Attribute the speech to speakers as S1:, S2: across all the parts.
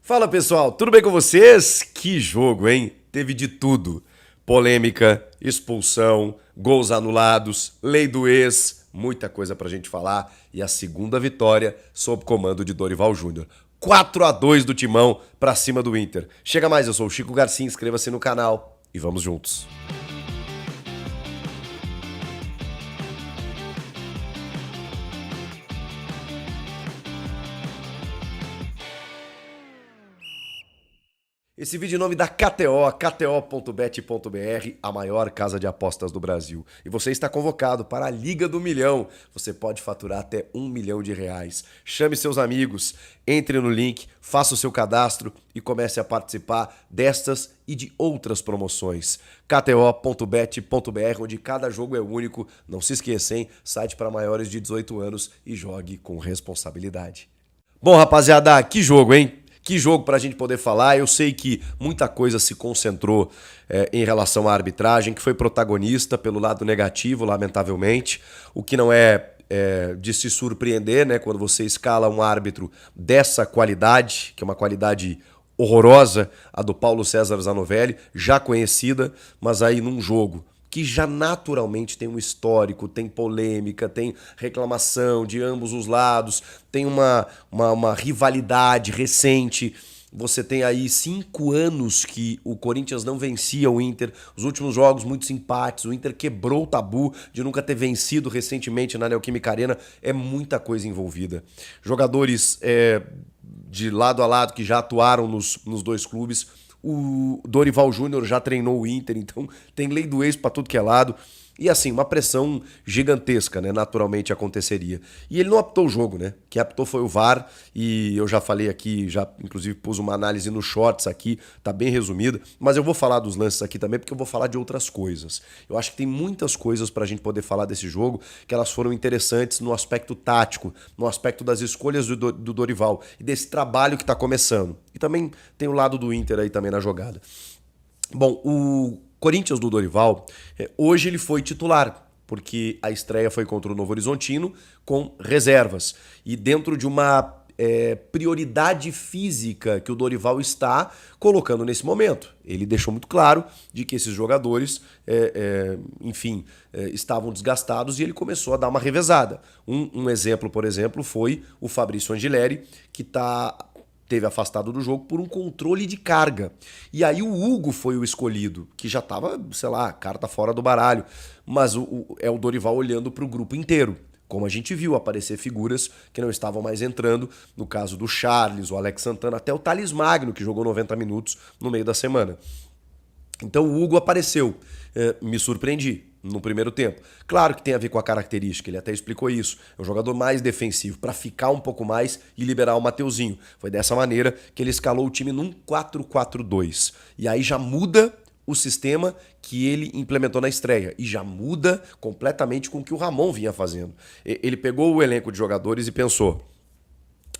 S1: Fala pessoal, tudo bem com vocês? Que jogo, hein? Teve de tudo. Polêmica, expulsão, gols anulados, lei do ex, muita coisa pra gente falar. E a segunda vitória sob comando de Dorival Júnior. 4-2 do Timão pra cima do Inter. Chega mais, eu sou o Chico Garcia, inscreva-se no canal e vamos juntos. Esse vídeo em nome da KTO, kto.bet.br, a maior casa de apostas do Brasil. E você está convocado para a Liga do Milhão. Você pode faturar até R$ 1 milhão. Chame seus amigos, entre no link, faça o seu cadastro e comece a participar destas e de outras promoções. kto.bet.br, onde cada jogo é único. Não se esqueça, hein? Site para maiores de 18 anos e jogue com responsabilidade. Bom, rapaziada, que jogo, hein? Que jogo para a gente poder falar. Eu sei que muita coisa se concentrou em relação à arbitragem, que foi protagonista pelo lado negativo, lamentavelmente, o que não é de se surpreender, né? Quando você escala um árbitro dessa qualidade, que é uma qualidade horrorosa, a do Paulo César Zanovelli, já conhecida, mas aí num jogo que já naturalmente tem um histórico, tem polêmica, tem reclamação de ambos os lados, tem uma rivalidade recente. Você tem aí 5 anos que o Corinthians não vencia o Inter, os últimos jogos muitos empates, o Inter quebrou o tabu de nunca ter vencido recentemente na Neoquímica Arena, é muita coisa envolvida. Jogadores de lado a lado que já atuaram nos dois clubes. O Dorival Júnior já treinou o Inter, então tem lei do ex pra tudo que é lado. E assim, uma pressão gigantesca, né? Naturalmente aconteceria. E ele não apitou o jogo, né? Quem apitou foi o VAR, e eu já falei aqui, já inclusive pus uma análise no Shorts aqui, tá bem resumida, mas eu vou falar dos lances aqui também, porque eu vou falar de outras coisas. Eu acho que tem muitas coisas pra gente poder falar desse jogo, que elas foram interessantes no aspecto tático, no aspecto das escolhas do Dorival, e desse trabalho que tá começando. E também tem o lado do Inter aí também na jogada. Bom, o Corinthians do Dorival, hoje ele foi titular, porque a estreia foi contra o Novo Horizontino com reservas. E dentro de uma prioridade física que o Dorival está colocando nesse momento. Ele deixou muito claro de que esses jogadores, estavam desgastados, e ele começou a dar uma revezada. Um exemplo, por exemplo, foi o Fabrício Angileri, que teve afastado do jogo por um controle de carga. E aí o Hugo foi o escolhido, que já estava, sei lá, carta fora do baralho. Mas é o Dorival olhando para o grupo inteiro. Como a gente viu aparecer figuras que não estavam mais entrando, no caso do Charles, o Alex Santana, até o Thales Magno, que jogou 90 minutos no meio da semana. Então o Hugo apareceu. Me surpreendi no primeiro tempo. Claro que tem a ver com a característica, ele até explicou isso. É um jogador mais defensivo, para ficar um pouco mais e liberar o Mateuzinho. Foi dessa maneira que ele escalou o time num 4-4-2. E aí já muda o sistema que ele implementou na estreia. E já muda completamente com o que o Ramon vinha fazendo. Ele pegou o elenco de jogadores e pensou: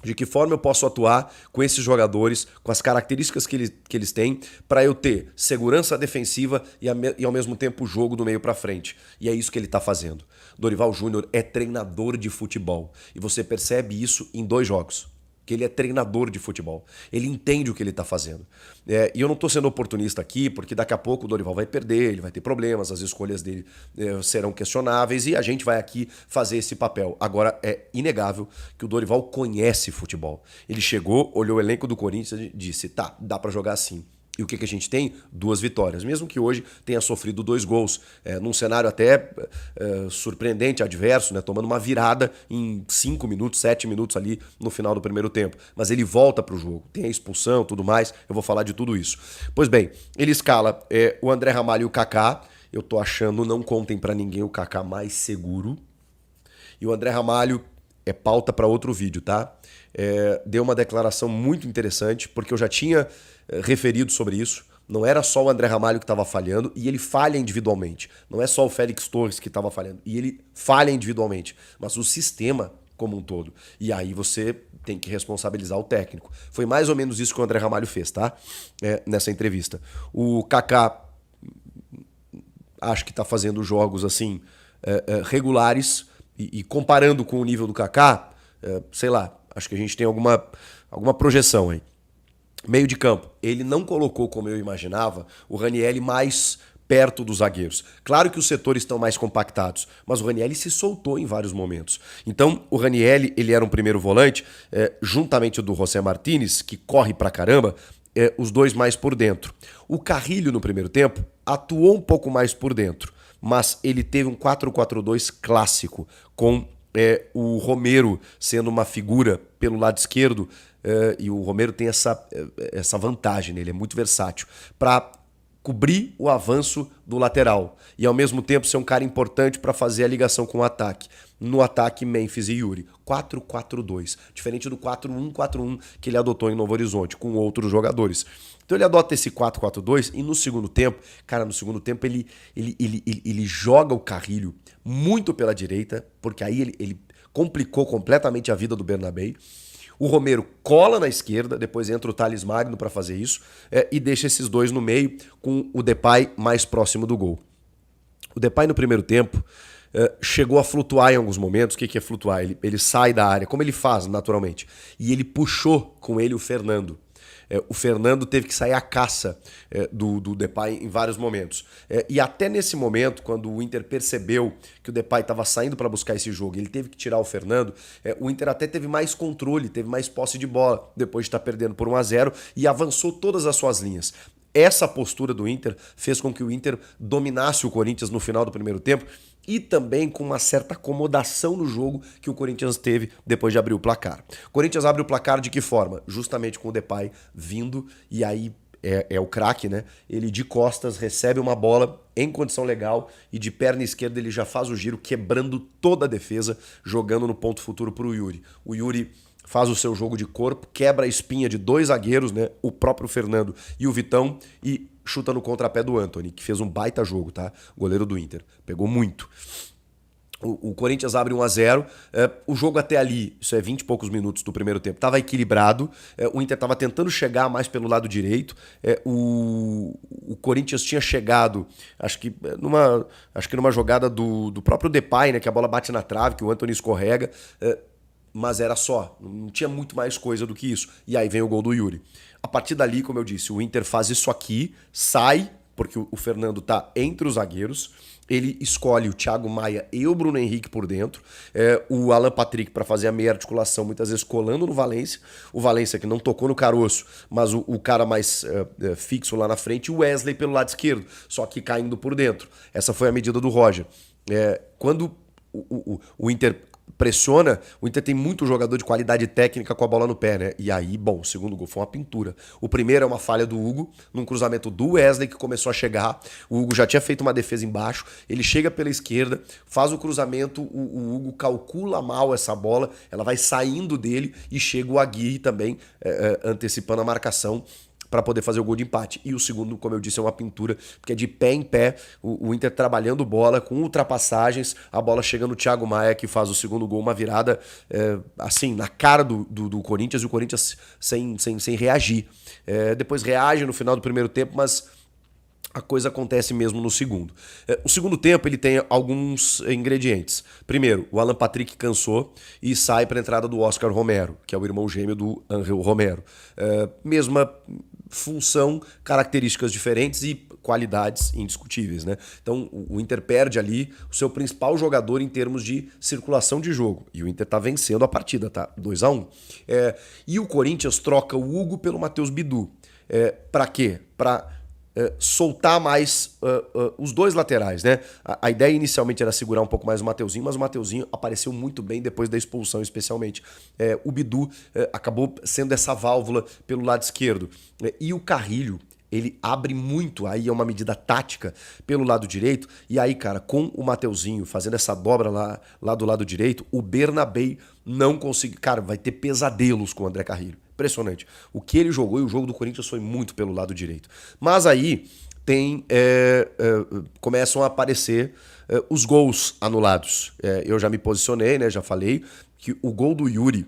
S1: de que forma eu posso atuar com esses jogadores, com as características que eles têm, para eu ter segurança defensiva e ao mesmo tempo o jogo do meio para frente. E é isso que ele está fazendo. Dorival Júnior é treinador de futebol. E você percebe isso em 2 jogos. Que ele é treinador de futebol. Ele entende o que ele está fazendo. E eu não estou sendo oportunista aqui, porque daqui a pouco o Dorival vai perder, ele vai ter problemas, as escolhas dele serão questionáveis, e a gente vai aqui fazer esse papel. Agora, é inegável que o Dorival conhece futebol. Ele chegou, olhou o elenco do Corinthians e disse: tá, dá para jogar assim. E o que a gente tem? 2 vitórias. Mesmo que hoje tenha sofrido 2 gols. Num cenário até surpreendente, adverso, né? Tomando uma virada em 5 minutos, 7 minutos ali no final do primeiro tempo. Mas ele volta para o jogo. Tem a expulsão, tudo mais. Eu vou falar de tudo isso. Pois bem, ele escala o André Ramalho e o Kaká. Eu tô achando, não contem para ninguém, o Kaká mais seguro. E o André Ramalho é pauta para outro vídeo, tá? Deu uma declaração muito interessante, porque eu já tinha referido sobre isso. Não era só o André Ramalho que estava falhando, e ele falha individualmente. Não é só o Félix Torres que estava falhando, e ele falha individualmente, mas o sistema como um todo. E aí você tem que responsabilizar o técnico. Foi mais ou menos isso que o André Ramalho fez, tá? Nessa entrevista. O Kaká acho que está fazendo jogos assim regulares, e comparando com o nível do Kaká, sei lá, acho que a gente tem alguma projeção aí. Meio de campo, ele não colocou, como eu imaginava, o Ranieri mais perto dos zagueiros. Claro que os setores estão mais compactados, mas o Ranieri se soltou em vários momentos. Então, o Ranieri, ele era um primeiro volante, juntamente do José Martínez, que corre pra caramba, os dois mais por dentro. O Carrilho, no primeiro tempo, atuou um pouco mais por dentro, mas ele teve um 4-4-2 clássico, com o Romero sendo uma figura pelo lado esquerdo, e o Romero tem essa vantagem, né? Ele é muito versátil, para cobrir o avanço do lateral e ao mesmo tempo ser um cara importante para fazer a ligação com o ataque. No ataque, Memphis e Yuri. 4-4-2, diferente do 4-1-4-1 que ele adotou em Novo Horizonte, com outros jogadores. Então ele adota esse 4-4-2 e no segundo tempo, cara, no segundo tempo ele joga o Carrilho muito pela direita, porque aí ele complicou completamente a vida do Bernabéu. O Romero cola na esquerda, depois entra o Thales Magno para fazer isso, e deixa esses dois no meio, com o Depay mais próximo do gol. O Depay no primeiro tempo chegou a flutuar em alguns momentos. O que é flutuar? Ele sai da área, como ele faz naturalmente, e ele puxou com ele o Fernando. O Fernando teve que sair à caça do Depay em vários momentos. E até nesse momento, quando o Inter percebeu que o Depay estava saindo para buscar esse jogo, ele teve que tirar o Fernando, o Inter até teve mais controle, teve mais posse de bola, depois de estar perdendo por 1-0, e avançou todas as suas linhas. Essa postura do Inter fez com que o Inter dominasse o Corinthians no final do primeiro tempo, e também com uma certa acomodação no jogo que o Corinthians teve depois de abrir o placar. O Corinthians abre o placar de que forma? Justamente com o Depay vindo, e aí é o craque, né? Ele de costas recebe uma bola em condição legal e de perna esquerda ele já faz o giro, quebrando toda a defesa, jogando no ponto futuro para o Yuri. O Yuri faz o seu jogo de corpo, quebra a espinha de dois zagueiros, né? O próprio Fernando e o Vitão, e chuta no contrapé do Antony, que fez um baita jogo, tá? O goleiro do Inter. Pegou muito. O Corinthians abre 1-0. O jogo até ali, isso é 20 e poucos minutos do primeiro tempo, estava equilibrado. O Inter estava tentando chegar mais pelo lado direito. O Corinthians tinha chegado, acho que numa jogada do próprio Depay, né? Que a bola bate na trave, que o Antony escorrega. Mas era só, não tinha muito mais coisa do que isso. E aí vem o gol do Yuri. A partir dali, como eu disse, o Inter faz isso aqui, sai, porque o Fernando tá entre os zagueiros, ele escolhe o Thiago Maia e o Bruno Henrique por dentro, o Alan Patrick para fazer a meia articulação, muitas vezes colando no Valência, o Valência que não tocou no caroço, mas o cara mais fixo lá na frente, e o Wesley pelo lado esquerdo, só que caindo por dentro. Essa foi a medida do Roger. Quando o Inter pressiona, o Inter tem muito jogador de qualidade técnica com a bola no pé, né? E aí, bom, o segundo gol foi uma pintura. O primeiro é uma falha do Hugo, num cruzamento do Wesley que começou a chegar. O Hugo já tinha feito uma defesa embaixo, ele chega pela esquerda, faz o cruzamento, o Hugo calcula mal essa bola, ela vai saindo dele e chega o Aguirre também antecipando a marcação para poder fazer o gol de empate. E o segundo, como eu disse, é uma pintura, porque é de pé em pé, o Inter trabalhando bola, com ultrapassagens, a bola chega no Thiago Maia, que faz o segundo gol, uma virada assim, na cara do Corinthians, e o Corinthians sem reagir. Depois reage no final do primeiro tempo, mas a coisa acontece mesmo no segundo. O segundo tempo ele tem alguns ingredientes. Primeiro, o Alan Patrick cansou e sai para a entrada do Oscar Romero, que é o irmão gêmeo do Angel Romero. Mesma função, características diferentes e qualidades indiscutíveis, né? Então o Inter perde ali o seu principal jogador em termos de circulação de jogo. E o Inter tá vencendo a partida, tá? 2-1. E o Corinthians troca o Hugo pelo Matheus Bidu. Para quê? Para soltar mais os dois laterais, né? A ideia inicialmente era segurar um pouco mais o Mateuzinho, mas o Mateuzinho apareceu muito bem depois da expulsão, especialmente. O Bidu acabou sendo essa válvula pelo lado esquerdo. E o Carrilho, ele abre muito, aí é uma medida tática pelo lado direito, e aí, cara, com o Mateuzinho fazendo essa dobra lá do lado direito, o Bernabéu não conseguiu, cara, vai ter pesadelos com o André Carrilho. Impressionante. O que ele jogou, e o jogo do Corinthians foi muito pelo lado direito. Mas aí começam a aparecer os gols anulados. Eu já me posicionei, né? Já falei que o gol do Yuri,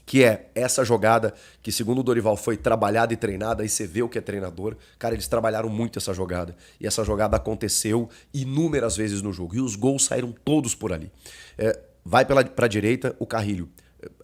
S1: que é essa jogada que, segundo o Dorival, foi trabalhada e treinada, aí você vê o que é treinador. Cara, eles trabalharam muito essa jogada. E essa jogada aconteceu inúmeras vezes no jogo. E os gols saíram todos por ali. Vai pra direita, o Carrilho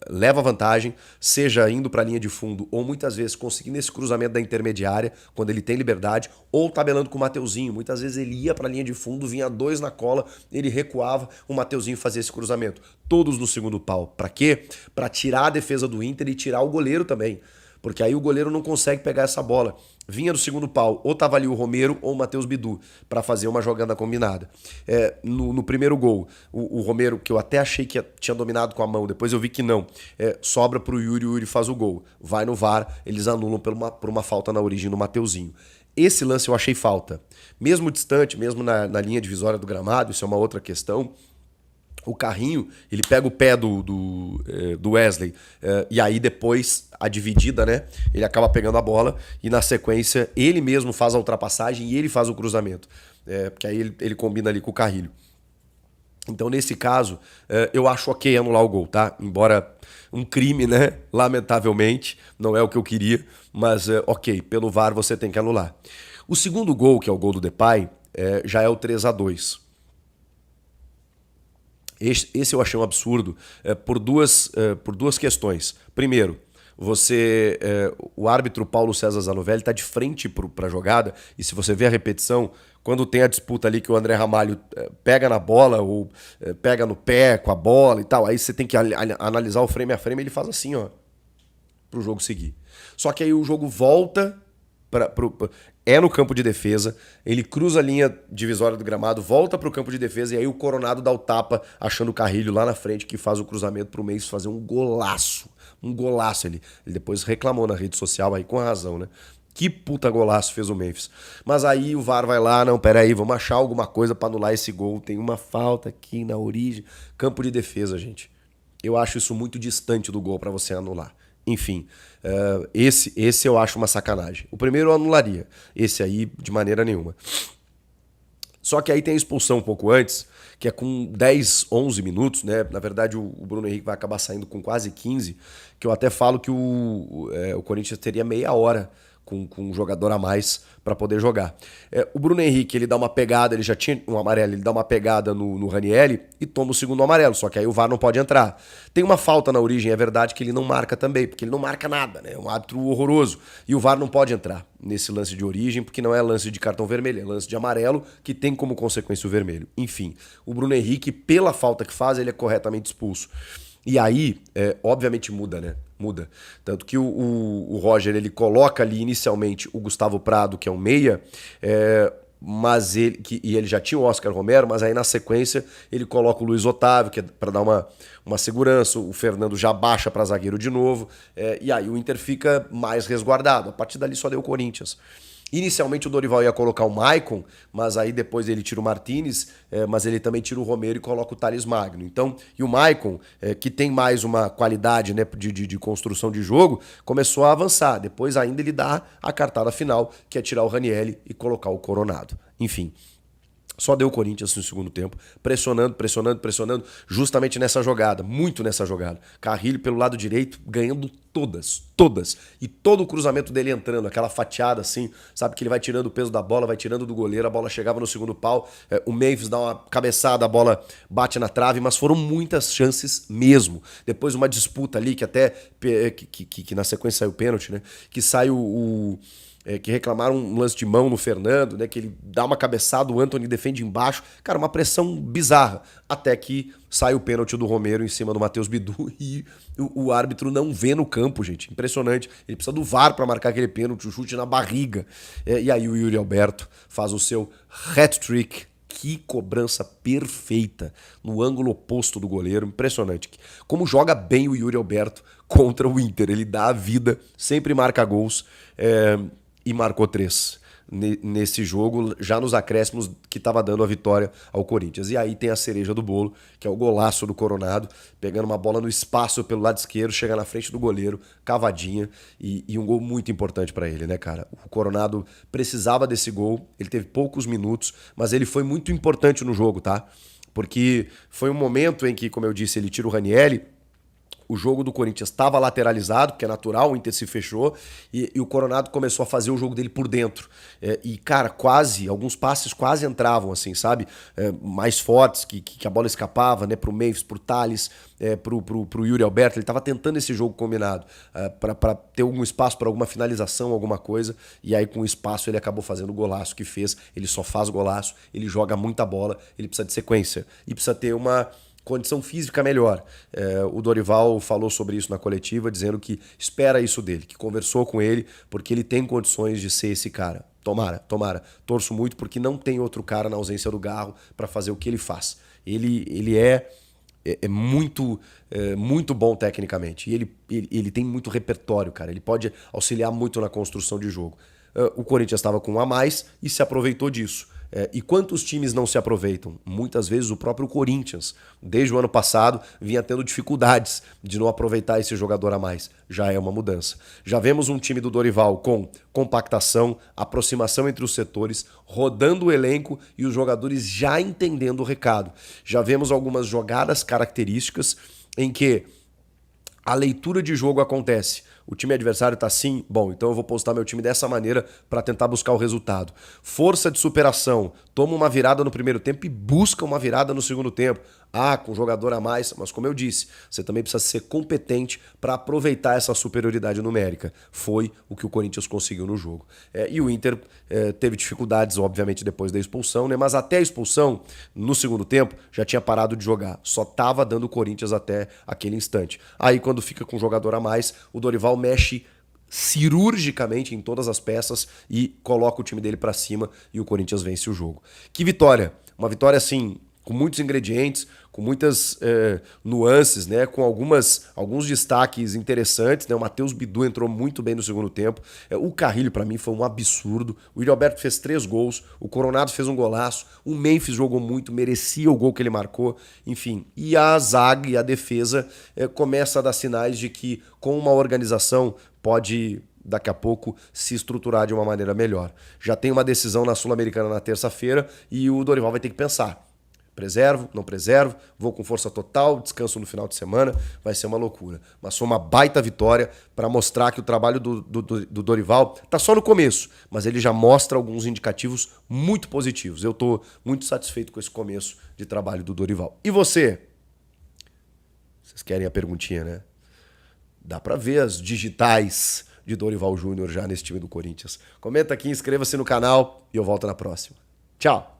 S1: leva vantagem, seja indo para a linha de fundo ou muitas vezes conseguindo esse cruzamento da intermediária, quando ele tem liberdade, ou tabelando com o Mateuzinho. Muitas vezes ele ia para a linha de fundo, vinha 2 na cola, ele recuava, o Mateuzinho fazia esse cruzamento. Todos no segundo pau. Para quê? Para tirar a defesa do Inter e tirar o goleiro também. Porque aí o goleiro não consegue pegar essa bola. Vinha do segundo pau, ou tava ali o Romero ou o Matheus Bidu para fazer uma jogada combinada. No primeiro gol, o Romero, que eu até achei que tinha dominado com a mão, depois eu vi que não, sobra pro Yuri, o Yuri faz o gol. Vai no VAR, eles anulam por uma falta na origem do Mateuzinho. Esse lance eu achei falta. Mesmo distante, mesmo na linha divisória do gramado, isso é uma outra questão. O Carrinho, ele pega o pé do Wesley, e aí depois, a dividida, né? Ele acaba pegando a bola e na sequência ele mesmo faz a ultrapassagem e ele faz o cruzamento. Porque aí ele combina ali com o Carrilho. Então, nesse caso, eu acho ok anular o gol, tá? Embora um crime, né? Lamentavelmente, não é o que eu queria, mas ok, pelo VAR você tem que anular. O segundo gol, que é o gol do Depay, já é o 3-2. Esse eu achei um absurdo por duas questões. Primeiro, o árbitro Paulo César Zanovelli está de frente para a jogada, e se você vê a repetição, quando tem a disputa ali que o André Ramalho pega na bola ou pega no pé com a bola e tal, aí você tem que analisar o frame a frame, ele faz assim, ó, pro jogo seguir. Só que aí o jogo volta no campo de defesa, ele cruza a linha divisória do gramado, volta pro campo de defesa e aí o Coronado dá o tapa, achando o Carrilho lá na frente, que faz o cruzamento pro Memphis fazer um golaço. Um golaço. Ele depois reclamou na rede social aí com razão, né? Que puta golaço fez o Memphis. Mas aí o VAR vai lá, não, peraí, vamos achar alguma coisa pra anular esse gol. Tem uma falta aqui na origem. Campo de defesa, gente. Eu acho isso muito distante do gol pra você anular. Enfim, esse eu acho uma sacanagem. O primeiro eu anularia, esse aí de maneira nenhuma. Só que aí tem a expulsão um pouco antes, que é com 10, 11 minutos, né? Na verdade, o Bruno Henrique vai acabar saindo com quase 15, que eu até falo que o Corinthians teria meia hora com um jogador a mais para poder jogar. O Bruno Henrique, ele dá uma pegada, ele já tinha um amarelo, ele dá uma pegada no Ranieri e toma o segundo amarelo, só que aí o VAR não pode entrar. Tem uma falta na origem, é verdade que ele não marca também, porque ele não marca nada, né? É um árbitro horroroso. E o VAR não pode entrar nesse lance de origem, porque não é lance de cartão vermelho, é lance de amarelo, que tem como consequência o vermelho. Enfim, o Bruno Henrique, pela falta que faz, ele é corretamente expulso. E aí, obviamente muda, né? Muda. Tanto que o Roger, ele coloca ali inicialmente o Gustavo Prado, que é um meia, mas ele já tinha o Oscar Romero, mas aí na sequência ele coloca o Luiz Otávio, que é para dar uma segurança, o Fernando já baixa para zagueiro de novo, e aí o Inter fica mais resguardado. A partir dali só deu o Corinthians. Inicialmente o Dorival ia colocar o Maicon, mas aí depois ele tira o Martinez, mas ele também tira o Romero e coloca o Thales Magno. Então, e o Maicon, que tem mais uma qualidade, né, de construção de jogo, começou a avançar. Depois ainda ele dá a cartada final, que é tirar o Ranieri e colocar o Coronado. Enfim, só deu o Corinthians no segundo tempo, pressionando, justamente nessa jogada, muito nessa jogada. Carrilho pelo lado direito, ganhando todas. E todo o cruzamento dele entrando, aquela fatiada assim, sabe que ele vai tirando o peso da bola, vai tirando do goleiro, a bola chegava no segundo pau, o Memphis dá uma cabeçada, a bola bate na trave, mas foram muitas chances mesmo. Depois uma disputa ali, que até, que na sequência saiu o pênalti, né, que sai que reclamaram um lance de mão no Fernando, né? Que ele dá uma cabeçada, o Antony defende embaixo. Cara, uma pressão bizarra. Até que sai o pênalti do Romero em cima do Matheus Bidu e o árbitro não vê no campo, gente. Impressionante. Ele precisa do VAR para marcar aquele pênalti, o chute na barriga. E aí o Yuri Alberto faz o seu hat-trick. Que cobrança perfeita no ângulo oposto do goleiro. Impressionante. Como joga bem o Yuri Alberto contra o Inter. Ele dá a vida, sempre marca gols. E marcou 3 nesse jogo, já nos acréscimos que estava dando a vitória ao Corinthians. E aí tem a cereja do bolo, que é o golaço do Coronado, pegando uma bola no espaço pelo lado esquerdo, chega na frente do goleiro, cavadinha, e um gol muito importante para ele, né, cara? O Coronado precisava desse gol, ele teve poucos minutos, mas ele foi muito importante no jogo, tá? Porque foi um momento em que, como eu disse, ele tira o Ranieri, O jogo do Corinthians estava lateralizado, porque é natural, o Inter se fechou, e o Coronado começou a fazer o jogo dele por dentro. E, cara, alguns passes quase entravam, assim, sabe? Mais fortes, que a bola escapava, né? Pro Memphis, pro Thales, pro Yuri Alberto. Ele estava tentando esse jogo combinado, para ter algum espaço para alguma finalização, alguma coisa, e aí com o espaço ele acabou fazendo o golaço que fez. Ele só faz golaço, ele joga muita bola, ele precisa de sequência. E precisa ter uma condição física melhor. O Dorival falou sobre isso na coletiva, dizendo que espera isso dele, que conversou com ele, porque ele tem condições de ser esse cara. Tomara, tomara. Torço muito porque não tem outro cara na ausência do Garro para fazer o que ele faz. Ele é muito bom tecnicamente. E ele tem muito repertório, cara. Ele pode auxiliar muito na construção de jogo. O Corinthians estava com um a mais e se aproveitou disso. E quantos times não se aproveitam? Muitas vezes o próprio Corinthians, desde o ano passado, vinha tendo dificuldades de não aproveitar esse jogador a mais. Já é uma mudança. Já vemos um time do Dorival com compactação, aproximação entre os setores, rodando o elenco e os jogadores já entendendo o recado. Já vemos algumas jogadas características em que a leitura de jogo acontece. O time adversário tá assim, bom, então eu vou postar meu time dessa maneira para tentar buscar o resultado. Força de superação, toma uma virada no primeiro tempo e busca uma virada no segundo tempo. Com jogador a mais, mas como eu disse, você também precisa ser competente para aproveitar essa superioridade numérica. Foi o que o Corinthians conseguiu no jogo. E o Inter teve dificuldades, obviamente, depois da expulsão, né? Mas até a expulsão, no segundo tempo, já tinha parado de jogar. Só estava dando o Corinthians até aquele instante. Aí, quando fica com um jogador a mais, o Dorival mexe cirurgicamente em todas as peças e coloca o time dele para cima e o Corinthians vence o jogo. Que vitória! Uma vitória, assim, com muitos ingredientes, com muitas nuances, né? Com alguns destaques interessantes, né? O Matheus Bidu entrou muito bem no segundo tempo. O Carrilho, para mim, foi um absurdo. O Yuri Alberto fez 3 gols, o Coronado fez um golaço, o Memphis jogou muito, merecia o gol que ele marcou, enfim. E a zaga e a defesa começa a dar sinais de que, com uma organização, pode daqui a pouco se estruturar de uma maneira melhor. Já tem uma decisão na Sul-Americana na terça-feira e o Dorival vai ter que pensar. Preservo, não preservo, vou com força total, descanso no final de semana, vai ser uma loucura. Mas foi uma baita vitória para mostrar que o trabalho do Dorival tá só no começo, mas ele já mostra alguns indicativos muito positivos. Eu tô muito satisfeito com esse começo de trabalho do Dorival. E você? Vocês querem a perguntinha, né? Dá para ver as digitais de Dorival Júnior já nesse time do Corinthians. Comenta aqui, inscreva-se no canal e eu volto na próxima. Tchau!